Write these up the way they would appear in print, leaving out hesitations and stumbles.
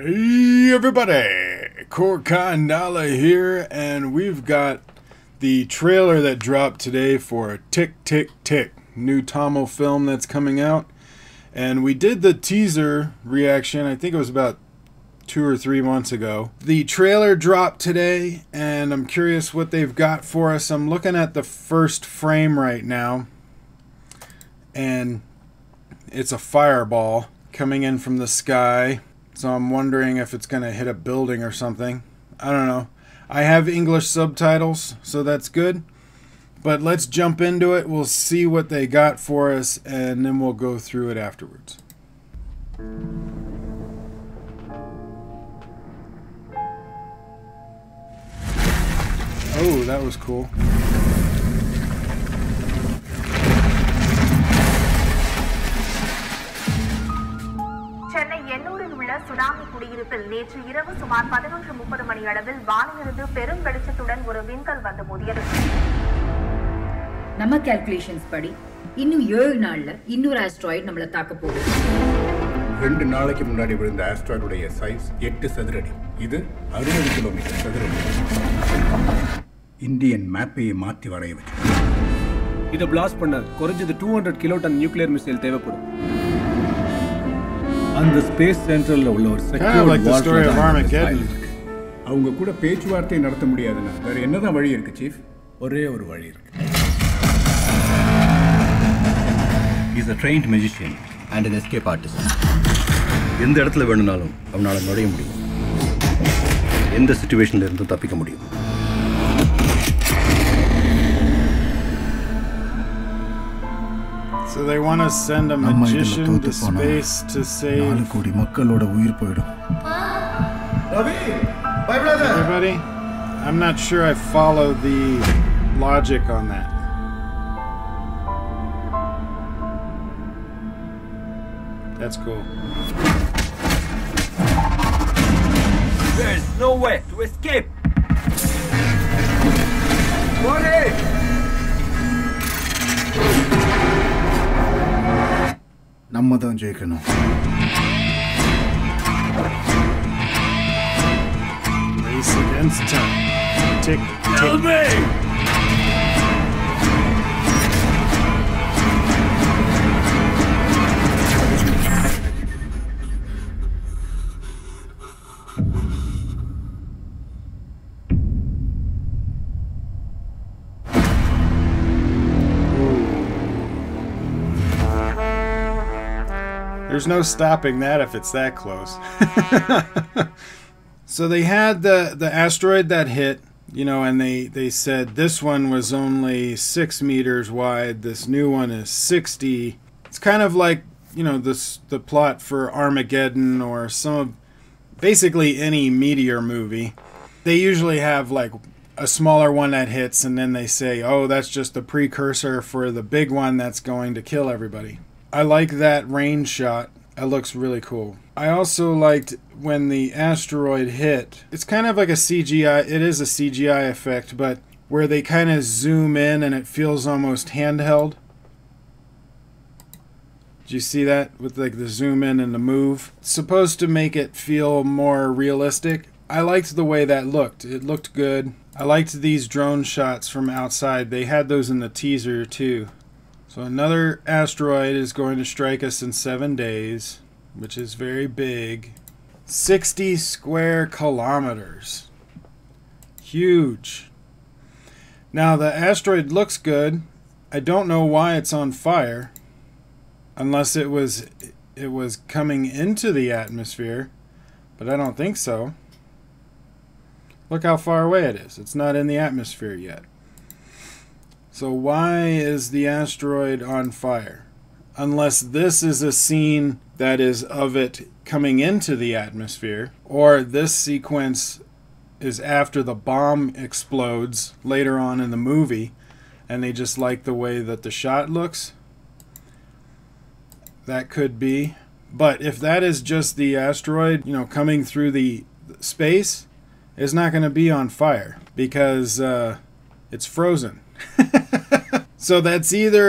Hey everybody, Koricon here, and we've got the trailer that dropped today for Tik Tik Tik, new Tamil film that's coming out. And we did the teaser reaction, I think it was about 2 or 3 months ago. The trailer dropped today, and I'm curious what they've got for us. I'm looking at the first frame right now, and it's a fireball coming in from the sky. So I'm wondering if it's going to hit a building or something. I don't know. I have English subtitles, so that's good. But let's jump into it. We'll see what they got for us, and then we'll go through it afterwards. Oh, that was cool. Tsunami குடியிருப்பில் நேற்று இரவு சுமார் 11:30 மணி அளவில் வானிலிருந்து பெரும் வெளிச்சத்துடன் ஒரு விண்கல் வந்து மோதியது. நம்ம கால்குலேஷன்ஸ் படி இன்னும் 7 நாள்ல இன்னொரு ஆஸ்ட்ராய்டு நம்மள தாக்க போகுது. 2 நாளைக்கு முன்னாடி விழுந்த ஆஸ்ட்ராய்டுடைய சைஸ் 8 சதுரடி. இது 60 கிலோமீட்டர் சதுரடி. இந்தியன் மேப்பையை மாற்றி வரைய வச்சு இதை பிளாஸ்ட் பண்ண குறைஞ்சது 200 கிலோடன் நியூக்ளியர் மிசைல் தேவைப்படும். அந்த ஸ்பேஸ் சென்ட்ரல்ல உள்ள ஒரு செக்யூர்ட் வால் அவங்க கூட பேச்சுவார்த்தை நடத்த முடியாதுன்னா வேற என்னதான் வழி இருக்கு சீஃப்? ஒரே ஒரு வழி இருக்கு. He is a trained magician and an escape artist. எந்த இடத்துல வேணும்னாலும் அவனால நுழைய முடியும். எந்த சிச்சுவேஷன்ல இருந்தும் தப்பிக்க முடியும். So they want to send a magician to space to save 4 கோடி மக்களோட உயிர் போய்டும். Ravi, bye brother. Everybody, I'm not sure I follow the logic on that. That's cool. There's no way to escape. நம்ம தான் ஜெயிக்கணும். Race against time. Tick, tick. Me. There's no stopping that if it's that close. So they had the asteroid that hit, you know, and they said this one was only 6 meters wide. This new one is 60. It's kind of like, you know, the plot for Armageddon or some of basically any meteor movie. They usually have like a smaller one that hits, and then they say, oh, that's just the precursor for the big one that's going to kill everybody. I like that range shot. It looks really cool. I also liked when the asteroid hit. It's kind of like a CGI. It is a CGI effect, but where they kind of zoom in and it feels almost handheld. Did you see that? With like the zoom in and the move. It's supposed to make it feel more realistic. I liked the way that looked. It looked good. I liked these drone shots from outside. They had those in the teaser too. So another asteroid is going to strike us in 7 days, which is very big. 60 square kilometers. Huge. Now the asteroid looks good. I don't know why it's on fire, unless it was coming into the atmosphere, but I don't think so. Look how far away it is. It's not in the atmosphere yet. So why is the asteroid on fire? Unless this is a scene that is of it coming into the atmosphere, or this sequence is after the bomb explodes later on in the movie, and they just like the way that the shot looks. That could be. But if that is just the asteroid, you know, coming through the space, it's not going to be on fire because it's frozen. So that's either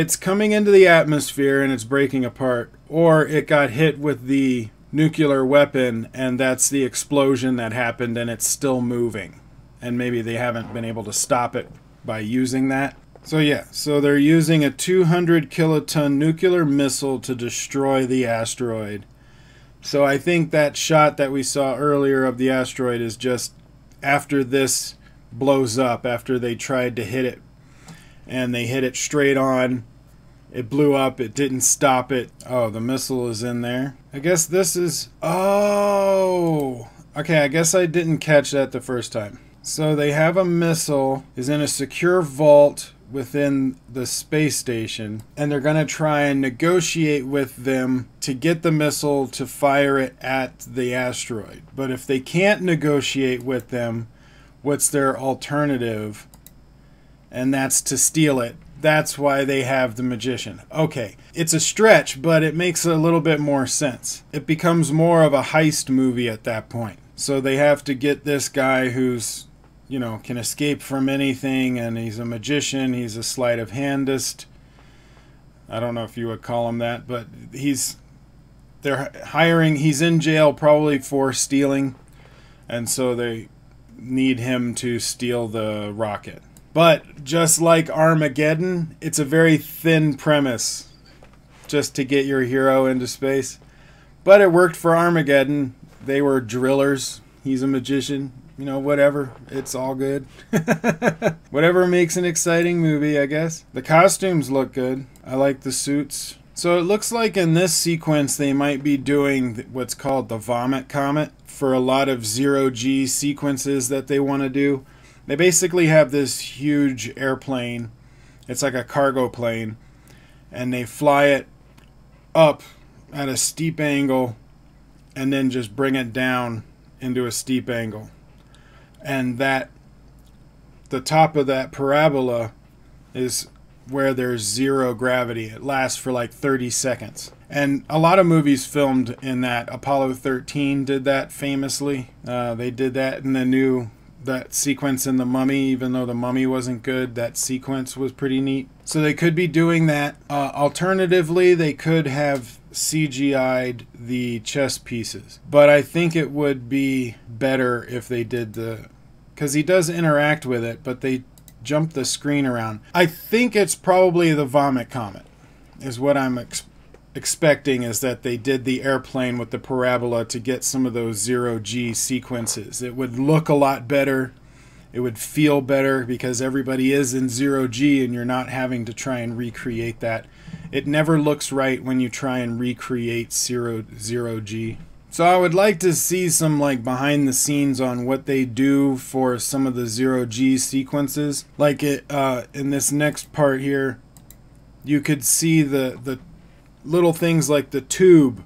it's coming into the atmosphere and it's breaking apart, or it got hit with the nuclear weapon, and that's the explosion that happened and it's still moving. And maybe they haven't been able to stop it by using that. So yeah, so they're using a 200 kiloton nuclear missile to destroy the asteroid. So I think that shot that we saw earlier of the asteroid is just after this blows up, after they tried to hit it. And they hit it straight on. It blew up. It didn't stop it. Oh, the missile is in there. I guess this is... Oh! Okay, I guess I didn't catch that the first time. So they have a missile, is in a secure vault within the space station, and they're going to try and negotiate with them to get the missile to fire it at the asteroid. But if they can't negotiate with them, what's their alternative? And that's to steal it. That's why they have the magician. Okay, it's a stretch, but it makes a little bit more sense. It becomes more of a heist movie at that point. So they have to get this guy who's, you know, can escape from anything, and he's a magician, he's a sleight of handist. I don't know if you would call him that, but they're hiring, he's in jail probably for stealing, and so they need him to steal the rocket. But just like Armageddon, it's a very thin premise just to get your hero into space. But it worked for Armageddon. They were drillers. He's a magician. You know, whatever. It's all good. Whatever makes an exciting movie, I guess. The costumes look good. I like the suits. So it looks like in this sequence they might be doing what's called the vomit comet for a lot of zero-G sequences that they want to do. They basically have this huge airplane. It's like a cargo plane. And they fly it up at a steep angle and then just bring it down into a steep angle. And that, the top of that parabola is where there's zero gravity. It lasts for like 30 seconds. And a lot of movies filmed in that. Apollo 13 did that famously. They did that in that sequence in The Mummy. Even though The Mummy wasn't good, that sequence was pretty neat. So they could be doing that. Alternatively, they could have CGI'd the chess pieces. But I think it would be better if they did because he does interact with it, but they jump the screen around. I think it's probably the Vomit Comet is what I'm expecting, is that they did the airplane with the parabola to get some of those zero-G sequences. It would look a lot better. It would feel better because everybody is in zero-G and you're not having to try and recreate that. It never looks right when you try and recreate zero-G. So I would like to see some like behind the scenes on what they do for some of the zero-G sequences. Like in this next part here, you could see the little things like the tube,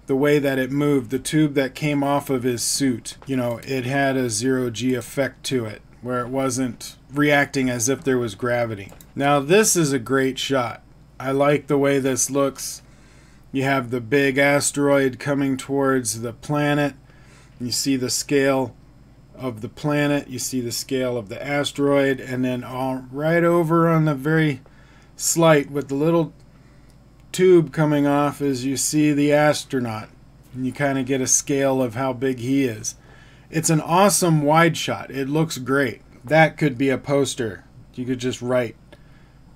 the way that it moved, the tube that came off of his suit. You know, it had a zero-G effect to it, where it wasn't reacting as if there was gravity. Now this is a great shot. I like the way this looks. You have the big asteroid coming towards the planet. You see the scale of the planet. You see the scale of the asteroid. And then all right over on the very slight with the little tube coming off is you see the astronaut. And you kind of get a scale of how big he is. It's an awesome wide shot. It looks great. That could be a poster. You could just write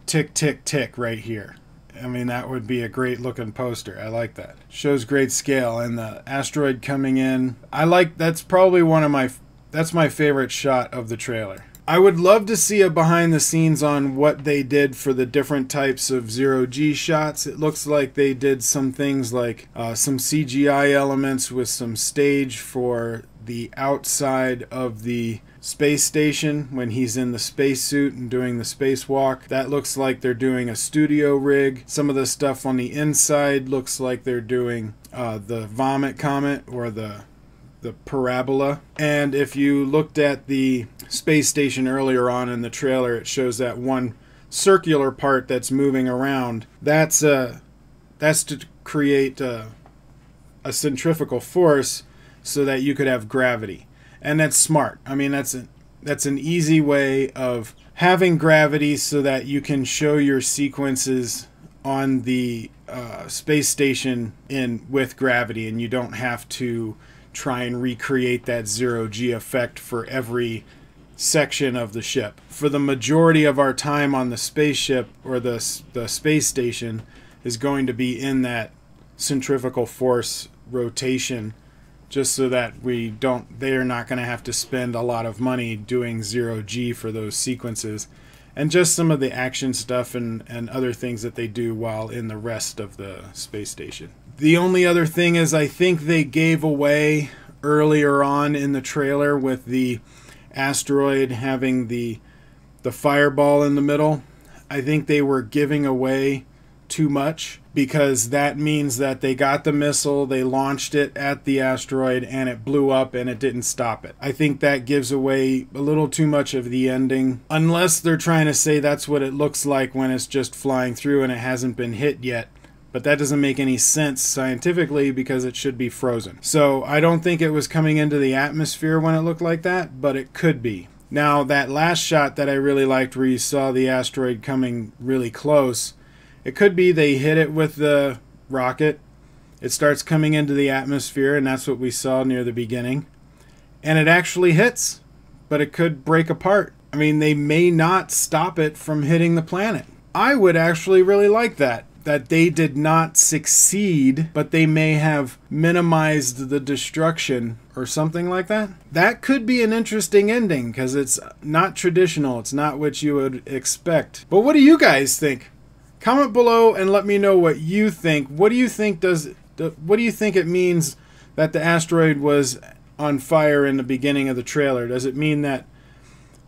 Tik Tik Tik right here. I mean, that would be a great looking poster. I like that. Shows great scale. And the asteroid coming in. That's probably that's my favorite shot of the trailer. I would love to see a behind the scenes on what they did for the different types of zero-G shots. It looks like they did some things like some CGI elements with some stage for the outside of the space station when he's in the spacesuit and doing the spacewalk. That looks like they're doing a studio rig. Some of the stuff on the inside looks like they're doing the Vomit Comet or the parabola. And if you looked at the space station earlier on in the trailer, it shows that one circular part that's moving around. That's to create a centrifugal force so that you could have gravity. And that's smart. I mean, that's an easy way of having gravity so that you can show your sequences on the space station in with gravity, and you don't have to try and recreate that zero-G effect for every section of the ship. For the majority of our time on the spaceship, or the space station, is going to be in that centrifugal force rotation, just so that they're not going to have to spend a lot of money doing zero-G for those sequences, and just some of the action stuff and other things that they do while in the rest of the space station. The only other thing is, I think they gave away earlier on in the trailer with the asteroid having the fireball in the middle. I think they were giving away too much, because that means that they got the missile, they launched it at the asteroid, and it blew up and it didn't stop it. I think that gives away a little too much of the ending, unless they're trying to say that's what it looks like when it's just flying through and it hasn't been hit yet. But that doesn't make any sense scientifically, because it should be frozen. So I don't think it was coming into the atmosphere when it looked like that, but it could be. Now, that last shot that I really liked, where you saw the asteroid coming really close, it could be they hit it with the rocket, it starts coming into the atmosphere, and that's what we saw near the beginning, and it actually hits, but it could break apart. I mean, they may not stop it from hitting the planet. I would actually really like that they did not succeed, but they may have minimized the destruction or something like that. That could be an interesting ending, because it's not traditional. It's not what you would expect. But what do you guys think? Comment below and let me know what you think. What do you think it means that the asteroid was on fire in the beginning of the trailer? Does it mean that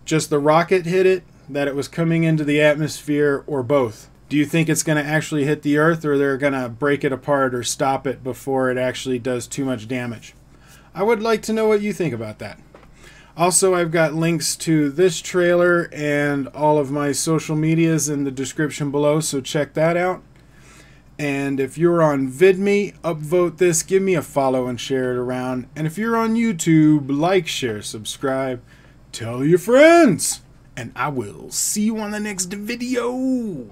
just the rocket hit it, that it was coming into the atmosphere, or both? Do you think it's going to actually hit the Earth, or they're going to break it apart or stop it before it actually does too much damage? I would like to know what you think about that. Also, I've got links to this trailer and all of my social medias in the description below, so check that out. And if you're on VidMe, upvote this, give me a follow and share it around. And if you're on YouTube, like, share, subscribe, tell your friends. And I will see you on the next video.